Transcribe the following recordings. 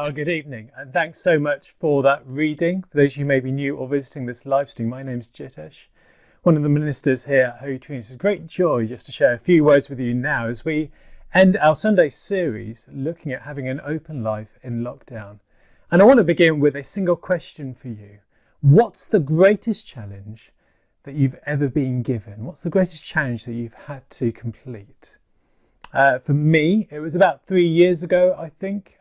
Oh, good evening, and thanks so much for that reading. For those of you who may be new or visiting this live stream, my name's Jitesh, one of the ministers here at Holy Trinity. It's a great joy just to share a few words with you now as we end our Sunday series looking at having an open life in lockdown. And I want to begin with a single question for you. What's the greatest challenge that you've ever been given? What's the greatest challenge that you've had to complete? For me, it was about 3 years ago, I think.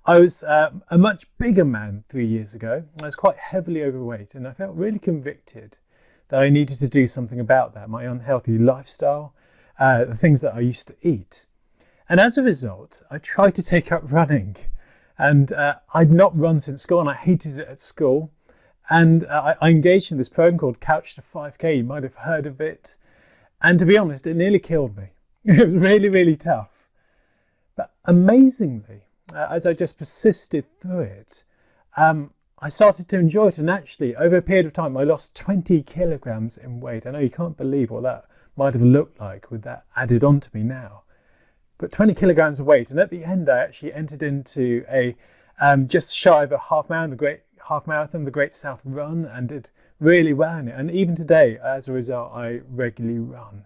I was a much bigger man 3 years ago. I was quite heavily overweight and I felt really convicted that I needed to do something about that, my unhealthy lifestyle, the things that I used to eat. And as a result, I tried to take up running. And I'd not run since school and I hated it at school. And I engaged in this program called Couch to 5K. You might have heard of it. And to be honest, it nearly killed me. It was really, really tough. But amazingly, as I just persisted through it, I started to enjoy it. And actually, over a period of time, I lost 20 kilograms in weight. I know you can't believe what that might have looked like with that added on to me now. But 20 kilograms of weight. And at the end, I actually entered into a just shy of a half marathon, the Great South Run, and did really well in it. And even today, as a result, I regularly run.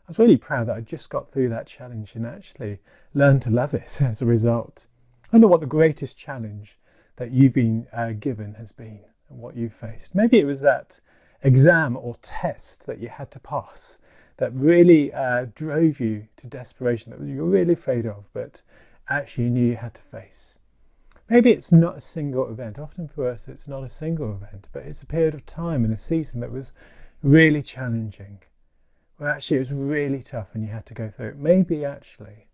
I was really proud that I just got through that challenge and actually learned to love it as a result. I wonder what the greatest challenge that you've been given has been and what you've faced. Maybe it was that exam or test that you had to pass that really drove you to desperation, that you were really afraid of, but actually you knew you had to face. Maybe it's not a single event. Often for us, it's not a single event, but it's a period of time and a season that was really challenging, where actually it was really tough and you had to go through it. Maybe actually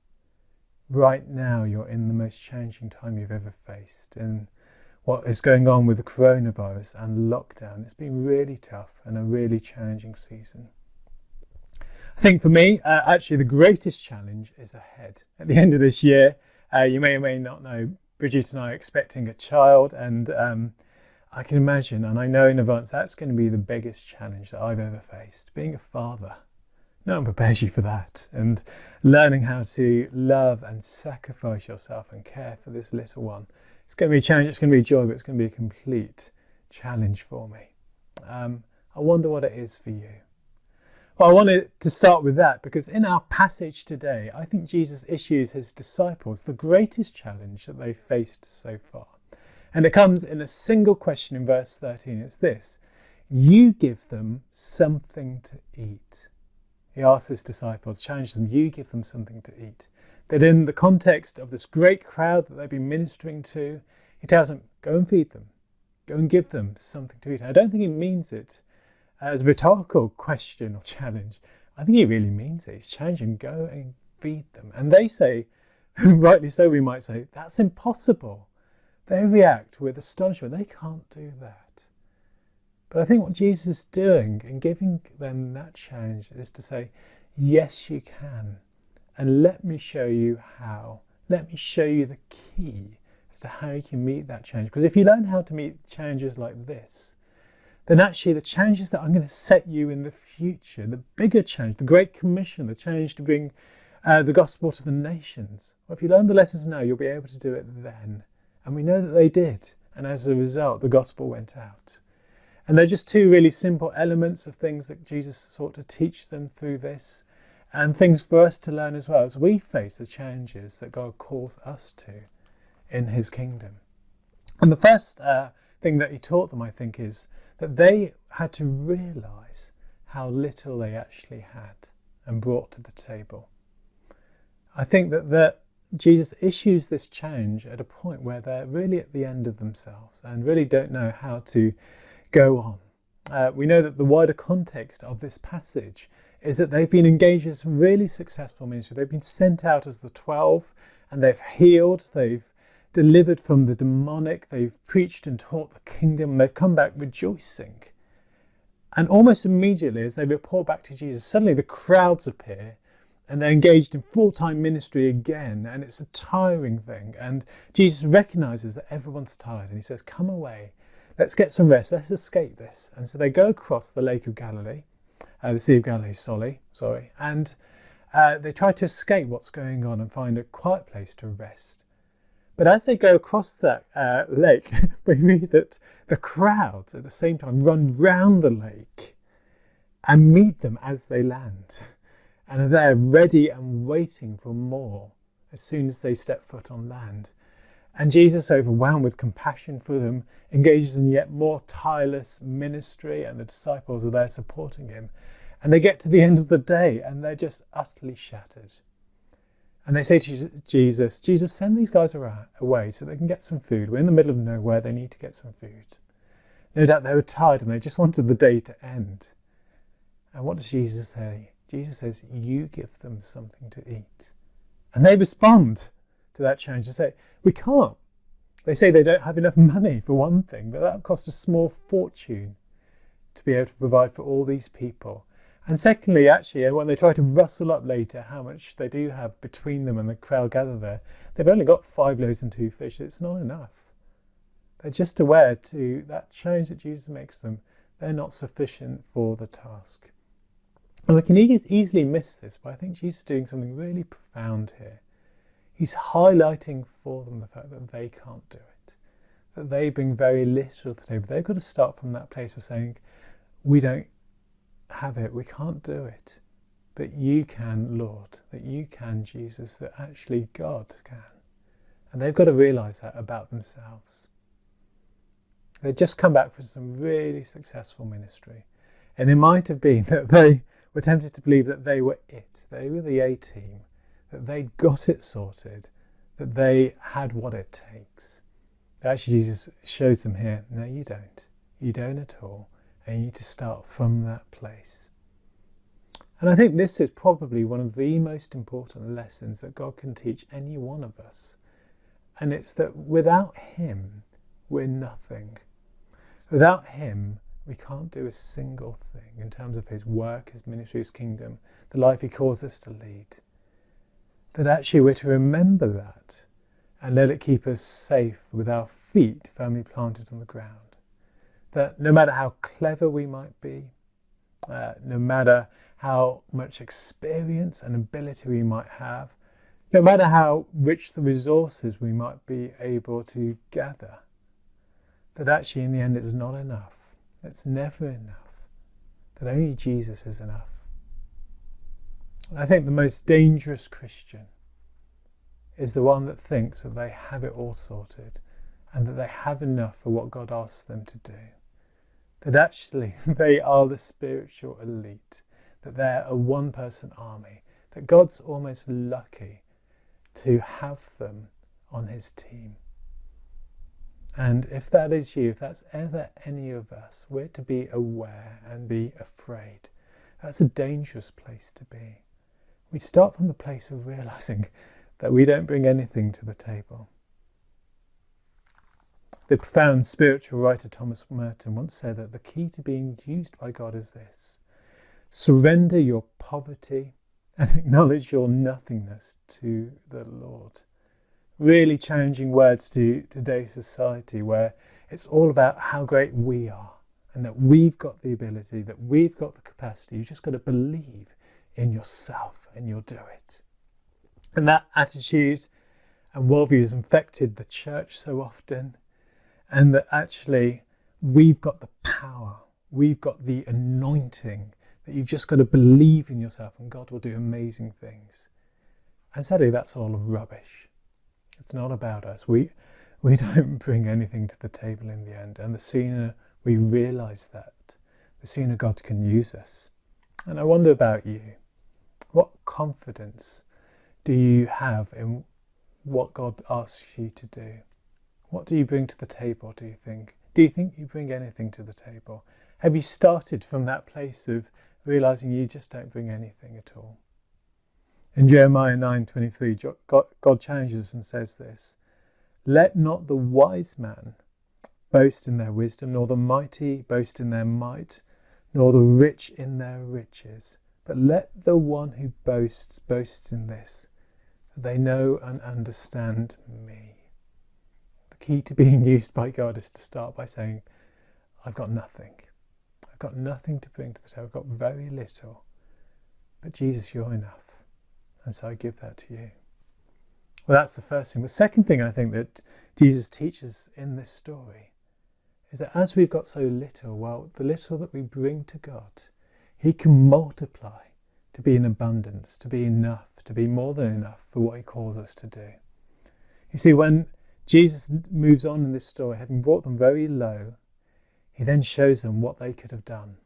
right now you're in the most challenging time you've ever faced. And what is going on with the coronavirus and lockdown, it's been really tough and a really challenging season. I think for me, actually the greatest challenge is ahead. At the end of this year, you may or may not know, Bridget and I are expecting a child, and I can imagine, and I know in advance, that's going to be the biggest challenge that I've ever faced, being a father. No one prepares you for that, and learning how to love and sacrifice yourself and care for this little one. It's going to be a challenge, it's going to be a joy, but it's going to be a complete challenge for me. I wonder what it is for you. Well, I wanted to start with that because in our passage today, I think Jesus issues his disciples the greatest challenge that they've faced so far. And it comes in a single question in verse 13. It's this: you give them something to eat. He asks his disciples, challenge them, you give them something to eat. That in the context of this great crowd that they've been ministering to, he tells them, go and feed them. Go and give them something to eat. I don't think he means it as a rhetorical question or challenge. I think he really means it. He's challenging, go and feed them. And they say, rightly so we might say, that's impossible. They react with astonishment. They can't do that. But I think what Jesus is doing in giving them that challenge is to say, yes, you can. And let me show you how. Let me show you the key as to how you can meet that challenge. Because if you learn how to meet challenges like this, then actually the challenges that I'm going to set you in the future, the bigger challenge, the Great Commission, the challenge to bring the gospel to the nations, well, if you learn the lessons now, you'll be able to do it then. And we know that they did. And as a result, the gospel went out. And they're just two really simple elements of things that Jesus sought to teach them through this, and things for us to learn as well as we face the challenges that God calls us to in his kingdom. And the first thing that he taught them, I think, is that they had to realise how little they actually had and brought to the table. I think that Jesus issues this challenge at a point where they're really at the end of themselves and really don't know how to go on. We know that the wider context of this passage is that they've been engaged in some really successful ministry. They've been sent out as the 12 and they've healed, they've delivered from the demonic, they've preached and taught the kingdom, and they've come back rejoicing. And almost immediately as they report back to Jesus, suddenly the crowds appear and they're engaged in full-time ministry again, and it's a tiring thing. And Jesus recognises that everyone's tired and he says, come away, let's get some rest, let's escape this. And so they go across the Lake of Galilee, the Sea of Galilee, and they try to escape what's going on and find a quiet place to rest. But as they go across that lake, we read that the crowds at the same time run round the lake and meet them as they land, and are there ready and waiting for more as soon as they step foot on land. And Jesus, overwhelmed with compassion for them, engages in yet more tireless ministry, and the disciples are there supporting him. And they get to the end of the day and they're just utterly shattered. And they say to Jesus, Jesus, send these guys away so they can get some food. We're in the middle of nowhere, they need to get some food. No doubt they were tired and they just wanted the day to end. And what does Jesus say? Jesus says, you give them something to eat. And they respond to that challenge and say, we can't. They say they don't have enough money for one thing, but that would cost a small fortune to be able to provide for all these people. And secondly, actually, when they try to rustle up later how much they do have between them and the crowd gathered there, they've only got 5 loaves and 2 fish. It's not enough. They're just aware to that challenge that Jesus makes them. They're not sufficient for the task. And we can easily miss this, but I think Jesus is doing something really profound here. He's highlighting for them the fact that they can't do it, that they bring very little to the table. They've got to start from that place of saying, we don't have it, we can't do it, but you can, Lord, that you can, Jesus, that actually God can. And they've got to realise that about themselves. They'd just come back from some really successful ministry, and it might have been that they were tempted to believe that they were it, they were the A-team, that they'd got it sorted, that they had what it takes. But actually Jesus shows them here, no, you don't. You don't at all. And you need to start from that place. And I think this is probably one of the most important lessons that God can teach any one of us. And it's that without him, we're nothing. Without him, we can't do a single thing in terms of his work, his ministry, his kingdom, the life he calls us to lead. That actually we're to remember that and let it keep us safe with our feet firmly planted on the ground. That no matter how clever we might be, no matter how much experience and ability we might have, no matter how rich the resources we might be able to gather, that actually in the end it's not enough. It's never enough. That only Jesus is enough. I think the most dangerous Christian is the one that thinks that they have it all sorted and that they have enough for what God asks them to do. That actually they are the spiritual elite, that they're a one-person army, that God's almost lucky to have them on his team. And if that is you, if that's ever any of us, we're to be aware and be afraid. That's a dangerous place to be. We start from the place of realising that we don't bring anything to the table. The profound spiritual writer Thomas Merton once said that the key to being used by God is this: surrender your poverty and acknowledge your nothingness to the Lord. Really challenging words to today's society, where it's all about how great we are and that we've got the ability, that we've got the capacity. You've just got to believe in yourself and you'll do it. And that attitude and worldview has infected the church so often, and that actually we've got the power, we've got the anointing, that you've just got to believe in yourself and God will do amazing things. And sadly, that's all rubbish. It's not about us. We don't bring anything to the table in the end. And the sooner we realise that, the sooner God can use us. And I wonder about you. What confidence do you have in what God asks you to do? What do you bring to the table, do you think? Do you think you bring anything to the table? Have you started from that place of realising you just don't bring anything at all? In Jeremiah 9:23, God challenges us and says this: let not the wise man boast in their wisdom, nor the mighty boast in their might, nor the rich in their riches, but let the one who boasts boast in this, that they know and understand me. The key to being used by God is to start by saying, I've got nothing. I've got nothing to bring to the table. I've got very little. But Jesus, you're enough. And so I give that to you. Well, that's the first thing. The second thing I think that Jesus teaches in this story is that as we've got so little, well, the little that we bring to God, he can multiply to be in abundance, to be enough, to be more than enough for what he calls us to do. You see, when Jesus moves on in this story, having brought them very low, he then shows them what they could have done.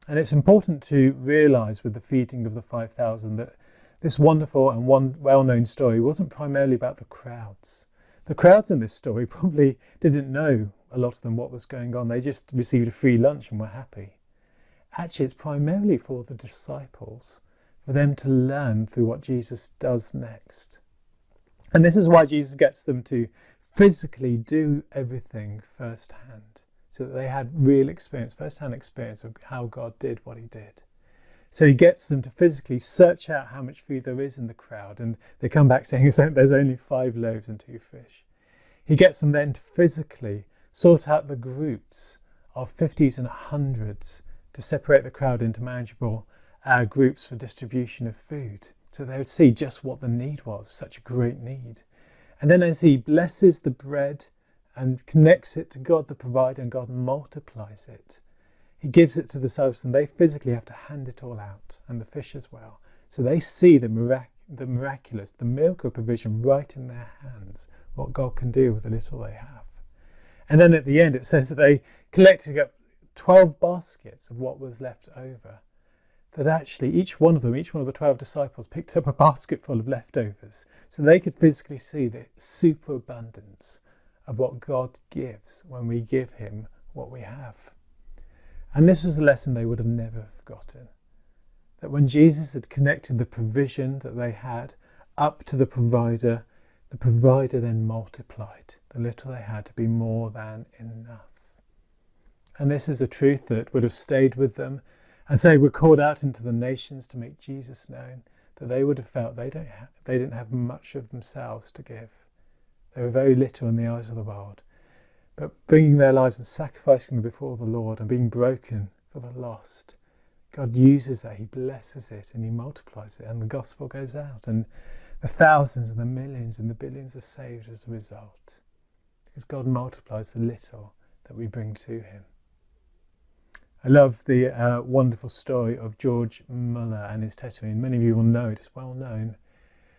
And it's important to realise with the feeding of the 5,000 that this wonderful and well-known story wasn't primarily about the crowds. The crowds in this story probably didn't know, a lot of them, what was going on. They just received a free lunch and were happy. Actually, it's primarily for the disciples, for them to learn through what Jesus does next. And this is why Jesus gets them to physically do everything firsthand, so that they had real experience, first-hand experience of how God did what he did. So he gets them to physically search out how much food there is in the crowd, and they come back saying there's only 5 loaves and 2 fish. He gets them then to physically sort out the groups of 50s and 100s to separate the crowd into manageable groups for distribution of food, so they would see just what the need was, such a great need. And then as he blesses the bread and connects it to God the provider, and God multiplies it, he gives it to the disciples, and they physically have to hand it all out, and the fish as well. So they see the miraculous, the miracle provision right in their hands, what God can do with the little they have. And then at the end it says that they collected up 12 baskets of what was left over. That actually each one of the 12 disciples picked up a basket full of leftovers, so they could physically see the superabundance of what God gives when we give him what we have. And this was a lesson they would have never forgotten. That when Jesus had connected the provision that they had up to the provider then multiplied the little they had to be more than enough. And this is a truth that would have stayed with them as they were called out into the nations to make Jesus known, that they would have felt they didn't have much of themselves to give. They were very little in the eyes of the world. But bringing their lives and sacrificing them before the Lord and being broken for the lost, God uses that, he blesses it and he multiplies it, and the gospel goes out, and the thousands and the millions and the billions are saved as a result, because God multiplies the little that we bring to him. I love the wonderful story of George Muller and his testimony. Many of you will know it, it's well known,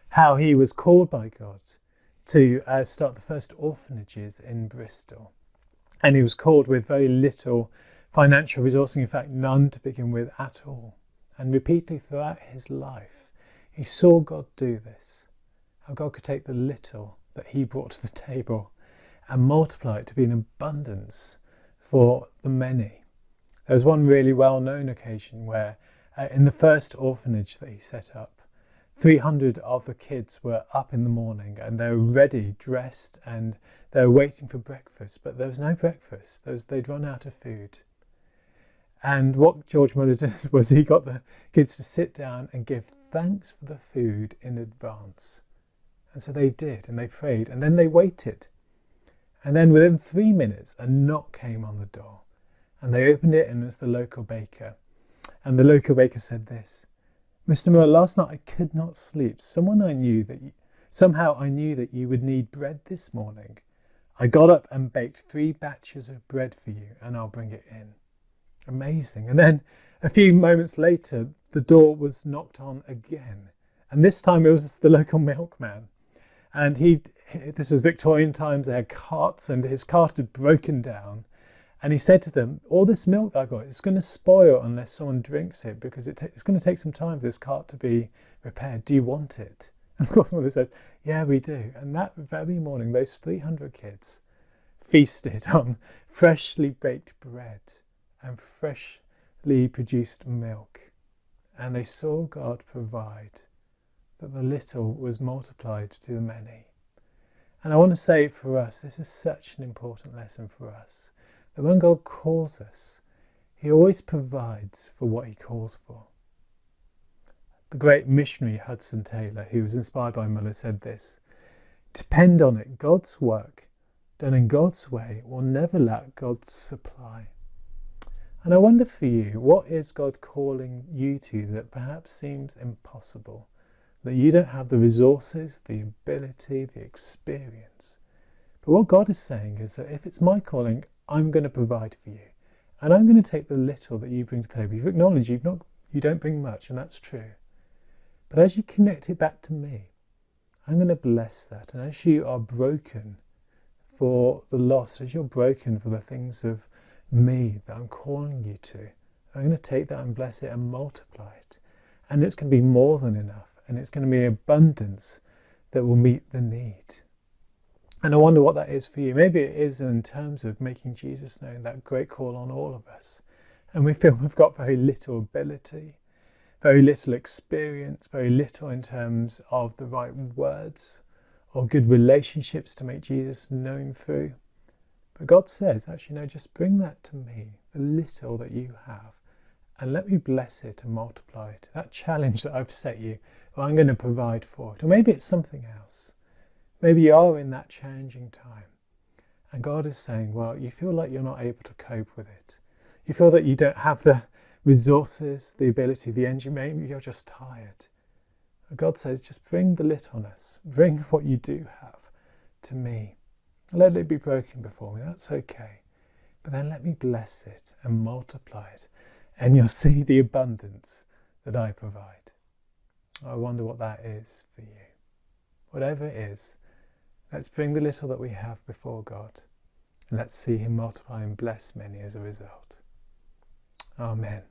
how he was called by God to start the first orphanages in Bristol. And he was called with very little financial resourcing, in fact none to begin with at all. And repeatedly throughout his life, he saw God do this, how God could take the little that he brought to the table and multiply it to be an abundance for the many. There was one really well-known occasion where in the first orphanage that he set up, 300 of the kids were up in the morning and they were ready, dressed, and they were waiting for breakfast, but there was no breakfast. They'd run out of food. And what George Muller did was he got the kids to sit down and give thanks for the food in advance. And so they did, and they prayed, and then they waited. And then within 3 minutes, a knock came on the door. And they opened it, and it was the local baker. And the local baker said this: "Mr. Muller, last night I could not sleep. Somehow I knew that you would need bread this morning. I got up and baked 3 batches of bread for you, and I'll bring it in." Amazing. And then a few moments later, the door was knocked on again. And this time it was the local milkman. And this was Victorian times, they had carts, and his cart had broken down. And he said to them, "All this milk that I've got, it's going to spoil unless someone drinks it, because it's going to take some time for this cart to be repaired. Do you want it?" And of course, Mother says, "Yeah, we do." And that very morning, those 300 kids feasted on freshly baked bread and freshly produced milk. And they saw God provide, that the little was multiplied to the many. And I want to say for us, this is such an important lesson for us, that when God calls us, he always provides for what he calls for. The great missionary Hudson Taylor, who was inspired by Muller, said this: "Depend on it, God's work, done in God's way, will never lack God's supply." And I wonder for you, what is God calling you to that perhaps seems impossible? that you don't have the resources, the ability, the experience. But what God is saying is that if it's my calling, I'm going to provide for you. And I'm going to take the little that you bring to the table. You've acknowledged you don't bring much, and that's true. But as you connect it back to me, I'm going to bless that. And as you are broken for the loss, as you're broken for the things of me that I'm calling you to, I'm going to take that and bless it and multiply it. And it's going to be more than enough. And it's going to be abundance that will meet the need. And I wonder what that is for you. Maybe it is in terms of making Jesus known, that great call on all of us. And we feel we've got very little ability, very little experience, very little in terms of the right words or good relationships to make Jesus known through. But God says, actually, no, just bring that to me, the little that you have, and let me bless it and multiply it. That challenge that I've set you, well, I'm going to provide for it. Or maybe it's something else. Maybe you are in that challenging time. And God is saying, well, you feel like you're not able to cope with it. You feel that you don't have the resources, the ability, the energy. Maybe you're just tired. But God says, just bring the littleness. Bring what you do have to me. Let it be broken before me. That's okay. But then let me bless it and multiply it. And you'll see the abundance that I provide. I wonder what that is for you. Whatever it is, let's bring the little that we have before God. And let's see him multiply and bless many as a result. Amen.